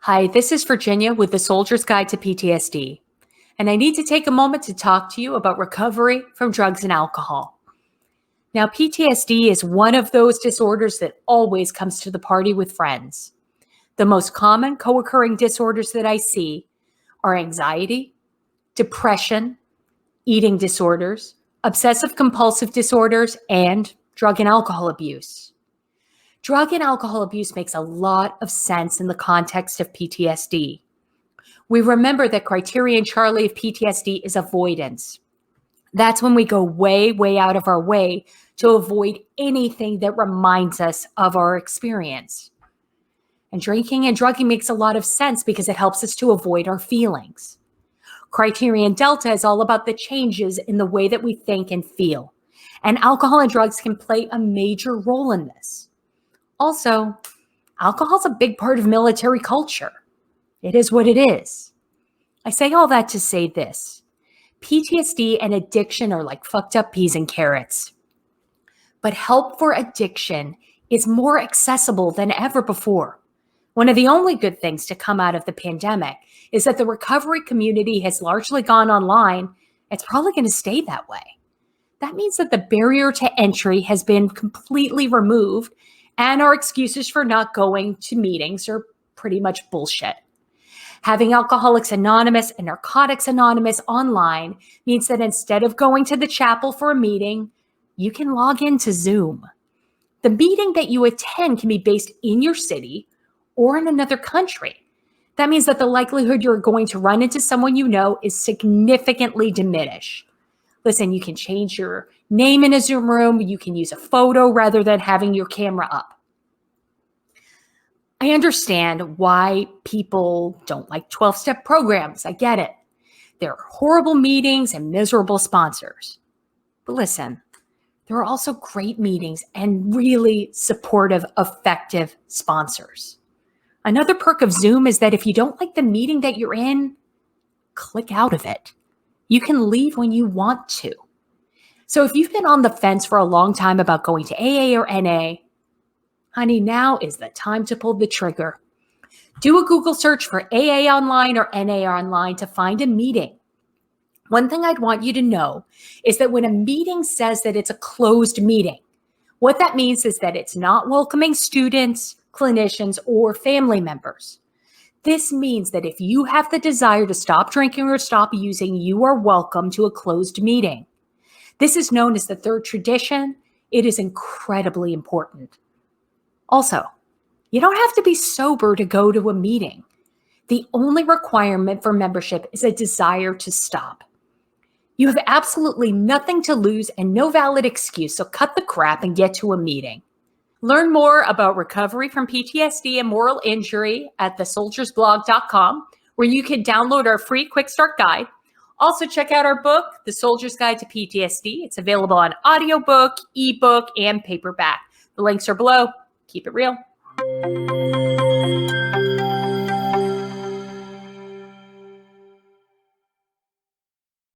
Hi, this is Virginia with the Soldier's Guide to PTSD, and I need to take a moment to talk to you about recovery from drugs and alcohol. Now, PTSD is one of those disorders that always comes to the party with friends. The most common co-occurring disorders that I see are anxiety, depression, eating disorders, obsessive-compulsive disorders, and drug and alcohol abuse. Drug and alcohol abuse makes a lot of sense in the context of PTSD. We remember that criterion Charlie of PTSD is avoidance. That's when we go way, way out of our way to avoid anything that reminds us of our experience. And drinking and drugging makes a lot of sense because it helps us to avoid our feelings. Criterion Delta is all about the changes in the way that we think and feel. And alcohol and drugs can play a major role in this. Also, alcohol is a big part of military culture. It is what it is. I say all that to say this. PTSD and addiction are like fucked up peas and carrots. But help for addiction is more accessible than ever before. One of the only good things to come out of the pandemic is that the recovery community has largely gone online. It's probably going to stay that way. That means that the barrier to entry has been completely removed, and our excuses for not going to meetings are pretty much bullshit. Having Alcoholics Anonymous and Narcotics Anonymous online means that instead of going to the chapel for a meeting, you can log into Zoom. The meeting that you attend can be based in your city or in another country. That means that the likelihood you're going to run into someone you know is significantly diminished. Listen, you can change your name in a Zoom room. You can use a photo rather than having your camera up. I understand why people don't like 12-step programs. I get it. There are horrible meetings and miserable sponsors. But listen, there are also great meetings and really supportive, effective sponsors. Another perk of Zoom is that if you don't like the meeting that you're in, click out of it. You can leave when you want to. So if you've been on the fence for a long time about going to AA or NA, honey, now is the time to pull the trigger. Do a Google search for AA online or NA online to find a meeting. One thing I'd want you to know is that when a meeting says that it's a closed meeting, what that means is that it's not welcoming students, clinicians, or family members. This means that if you have the desire to stop drinking or stop using, you are welcome to a closed meeting. This is known as the third tradition. It is incredibly important. Also, you don't have to be sober to go to a meeting. The only requirement for membership is a desire to stop. You have absolutely nothing to lose and no valid excuse, so cut the crap and get to a meeting. Learn more about recovery from PTSD and moral injury at thesoldiersblog.com, where you can download our free Quick Start Guide. Also, check out our book, The Soldier's Guide to PTSD. It's available on audiobook, ebook, and paperback. The links are below. Keep it real.